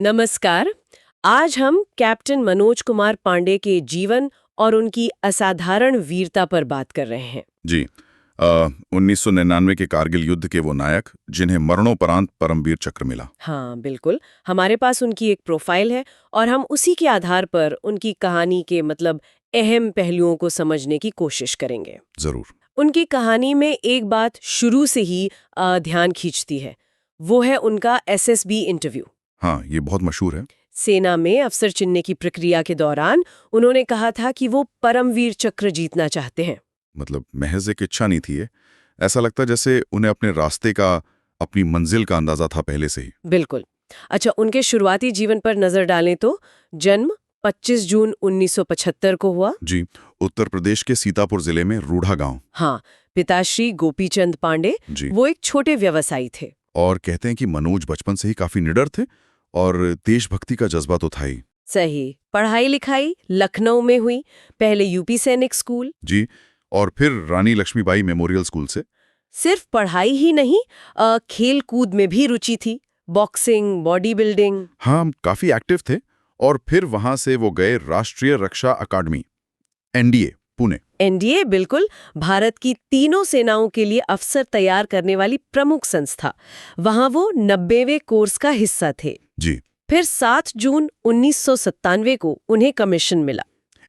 नमस्कार। आज हम कैप्टन मनोज कुमार पांडे के जीवन और उनकी असाधारण वीरता पर बात कर रहे हैं। जी 1999 के कारगिल युद्ध के वो नायक जिन्हें मरणोपरांत परमवीर चक्र मिला। हाँ बिल्कुल, हमारे पास उनकी एक प्रोफाइल है और हम उसी के आधार पर उनकी कहानी के अहम पहलुओं को समझने की कोशिश करेंगे। जरूर। उनकी कहानी में एक बात शुरू से ही ध्यान खींचती है, वो है उनका एसएसबी इंटरव्यू। हाँ, ये बहुत मशहूर है। सेना में अफसर चुनने की प्रक्रिया के दौरान उन्होंने कहा था कि वो परमवीर चक्र जीतना चाहते हैं। मतलब महज एक इच्छा नहीं थी ये। ऐसा लगता जैसे उन्हें अपने रास्ते का, अपनी मंजिल का अंदाजा था पहले से ही। बिल्कुल। अच्छा, उनके शुरुआती जीवन पर नजर डालें तो जन्म 25 जून 1975 को हुआ। जी, उत्तर प्रदेश के सीतापुर जिले में रूढ़ा गांव। हाँ, पिताश्री गोपीचंद पांडे जी। वो एक छोटे व्यवसायी थे। और कहते हैं कि मनोज बचपन से ही काफी निडर थे और देशभक्ति का जज्बा तो था ही। सही। पढ़ाई लिखाई लखनऊ में हुई, पहले यूपी सैनिक स्कूल। जी, और फिर रानी लक्ष्मीबाई मेमोरियल स्कूल से। सिर्फ पढ़ाई ही नहीं, खेल कूद में भी रुचि थी, बॉक्सिंग, बॉडी बिल्डिंग। हाँ, काफी एक्टिव थे। और फिर वहां से वो गए राष्ट्रीय रक्षा अकादमी, एनडीए, पुणे। एनडीए बिल्कुल, भारत की तीनों सेनाओं के लिए अफसर तैयार करने वाली प्रमुख संस्था। वहां वो 90वें कोर्स का हिस्सा थे। जी। फिर 7 जून 1997 को उन्हें कमीशन मिला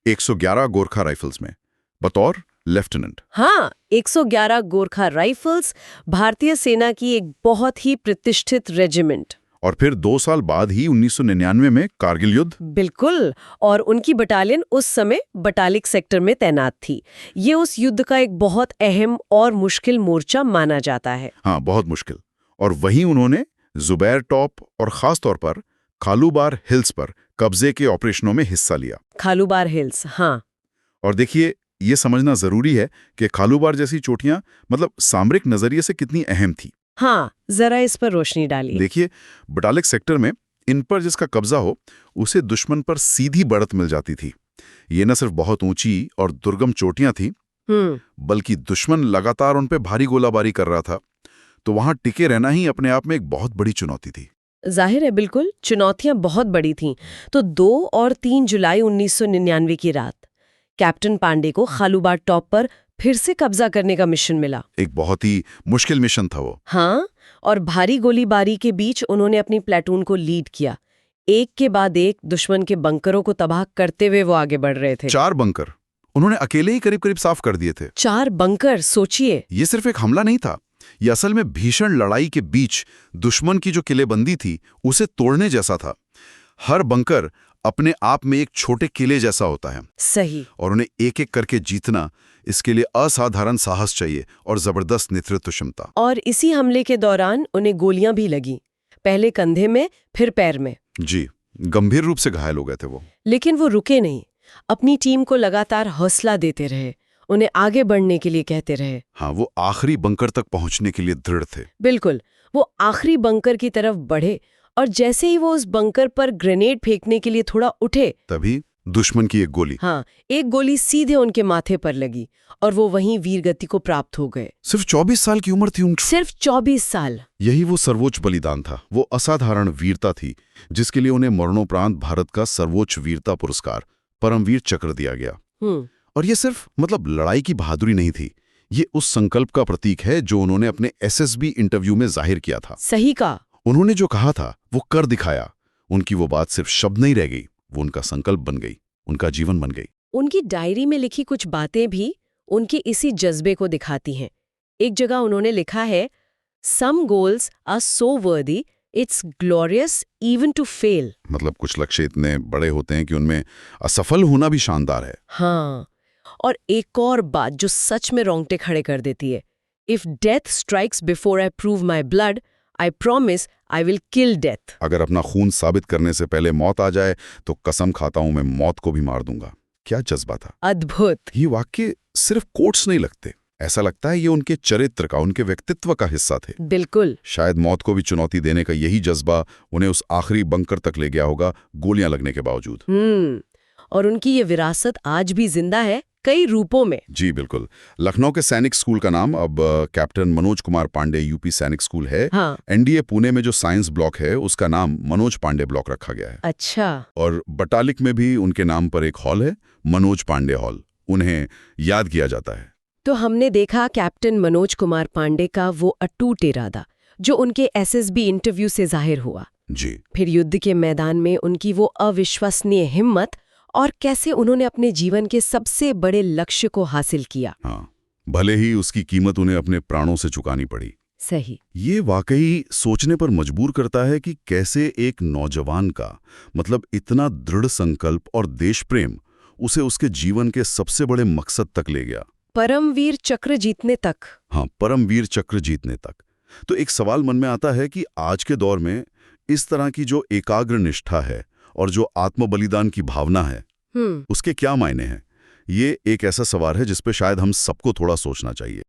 111 गोरखा राइफल्स में बतौर लेफ्टिनेंट। हाँ, 111 गोरखा राइफल्स, भारतीय सेना की एक बहुत ही प्रतिष्ठित रेजिमेंट। और फिर 2 साल बाद ही 1999 में कारगिल युद्ध। बिल्कुल, और उनकी बटालियन उस समय बटालिक सेक्टर में तैनात थी। ये उस युद्ध का एक बहुत अहम और मुश्किल मोर्चा माना जाता है। हाँ, बहुत मुश्किल। और वहीं उन्होंने जुबैर टॉप और खास तौर पर खालूबार हिल्स पर कब्जे के ऑपरेशनों में हिस्सा लिया। खालूबार हिल्स, हाँ। और देखिए, ये समझना जरूरी है कि खालूबार जैसी चोटियां सामरिक नजरिए से कितनी अहम थी। हाँ, जरा इस पर रोशनी डालिए। देखिए, बटालिक सेक्टर में इन पर जिसका कब्जा हो उसे दुश्मन पर सीधी बढ़त मिल जाती थी। ये न सिर्फ बहुत ऊंची और दुर्गम चोटियां थी, बल्कि दुश्मन लगातार उन पे भारी गोलाबारी कर रहा था। तो वहां टिके रहना ही अपने आप में एक बहुत बड़ी चुनौती थी। जाहिर है, बिल्कुल, चुनौतियां बहुत बड़ी थीं। तो 2 और 3 जुलाई 1999 की रात कैप्टन पांडे को खालूबार टॉप पर फिर से कब्जा करने का मिशन मिला। एक बहुत ही मुश्किल मिशन था वो। हाँ, और भारी गोलीबारी के बीच उन्होंने अपनी प्लेटून को लीड किया। एक के बाद एक दुश्मन के बंकरों को तबाह करते हुए वो आगे बढ़ रहे थे। 4 बंकर उन्होंने अकेले ही करीब-करीब साफ कर दिए थे। 4 बंकर, सोचिए। ये सिर्फ एक हमला नहीं था, ये असल में भीषण लड़ाई के बीच दुश्मन की जो किलेबंदी थी उसे तोड़ने जैसा था। हर बंकर अपने आप में एक छोटे किले जैसा होता है। सही। और उन्हें एक-एक करके जीतना, इसके लिए असाधारण साहस चाहिए और जबरदस्त नेतृत्व क्षमता। और इसी हमले के दौरान उन्हें गोलियां भी लगी, पहले कंधे में, फिर पैर में। जी, गंभीर रूप से घायल हो गए थे वो। लेकिन वो रुके नहीं, अपनी टीम को लगातार हौसला देते रहे, उन्हें आगे बढ़ने के लिए कहते रहे। हाँ, वो आखिरी बंकर तक पहुंचने के लिए दृढ़ थे। बिल्कुल, वो आखिरी बंकर की तरफ बढ़े और जैसे ही वो उस बंकर पर ग्रेनेड फेंकने के लिए थोड़ा उठे, तभी दुश्मन की एक गोली। हाँ, एक गोली सीधे उनके माथे पर लगी और वो वहीं वीरगति को प्राप्त हो गए। सिर्फ 24 साल की उम्र थी उनकी। सिर्फ 24 साल। यही वो सर्वोच्च बलिदान था, वो असाधारण वीरता थी जिसके लिए उन्हें मरणोपरांत भारत का सर्वोच्च वीरता पुरस्कार परमवीर चक्र दिया गया। और ये सिर्फ लड़ाई की बहादुरी नहीं थी, ये उस संकल्प का प्रतीक है जो उन्होंने अपने एसएसबी इंटरव्यू में जाहिर किया था। सही कहा। उन्होंने जो कहा था वो कर दिखाया। उनकी वो बात सिर्फ शब्द नहीं रह गई, वो उनका संकल्प बन गई, उनका जीवन बन गई। उनकी डायरी में लिखी कुछ बातें भी उनके इसी जज्बे को दिखाती हैं। एक जगह उन्होंने लिखा है, some goals are so worthy it's glorious even to fail. कुछ लक्ष्य इतने बड़े होते हैं कि उनमें असफल होना भी शानदार है। हाँ, और एक और बात जो सच में रोंगटे खड़े कर देती है, if death strikes before I prove my blood, I promise I will kill death. अगर अपना खून साबित करने से पहले मौत आ जाए तो कसम खाता हूं मैं मौत को भी मार दूंगा। क्या जज्बा था। अद्भुत। ये वाक्य सिर्फ कोट्स नहीं लगते, ऐसा लगता है ये उनके चरित्र का, उनके व्यक्तित्व का हिस्सा थे। बिल्कुल। शायद मौत को भी चुनौती देने का यही जज्बा उन्हें उस आखिरी बंकर तक ले गया होगा, गोलियां लगने के बावजूद। और उनकी ये विरासत आज भी जिंदा है, कई रूपों में। जी बिल्कुल। लखनऊ के सैनिक स्कूल का नाम अब कैप्टन मनोज कुमार पांडे यूपी सैनिक स्कूल है। हाँ। एनडीए पुणे में जो साइंस ब्लॉक है उसका नाम मनोज पांडे ब्लॉक रखा गया है। अच्छा। और बटालिक में भी उनके नाम पर एक हॉल है, मनोज पांडे हॉल। उन्हें याद किया जाता है। तो हमने देखा कैप्टन मनोज कुमार पांडे का वो अटूट इरादा जो उनके एसएसबी इंटरव्यू से जाहिर हुआ। जी। फिर युद्ध के मैदान में उनकी वो अविश्वसनीय हिम्मत और कैसे उन्होंने अपने जीवन के सबसे बड़े लक्ष्य को हासिल किया। हाँ, भले ही उसकी कीमत उन्हें अपने प्राणों से चुकानी पड़ी। सही। ये वाकई सोचने पर मजबूर करता है कि कैसे एक नौजवान का मतलब इतना दृढ़ संकल्प और देश प्रेम उसे उसके जीवन के सबसे बड़े मकसद तक ले गया। परमवीर चक्र जीतने तक। हाँ, परमवीर चक्र जीतने तक। तो एक सवाल मन में आता है कि आज के दौर में इस तरह की जो एकाग्र निष्ठा है और जो आत्म बलिदान की भावना है, उसके क्या मायने हैं? ये एक ऐसा सवाल है जिस पे शायद हम सबको थोड़ा सोचना चाहिए।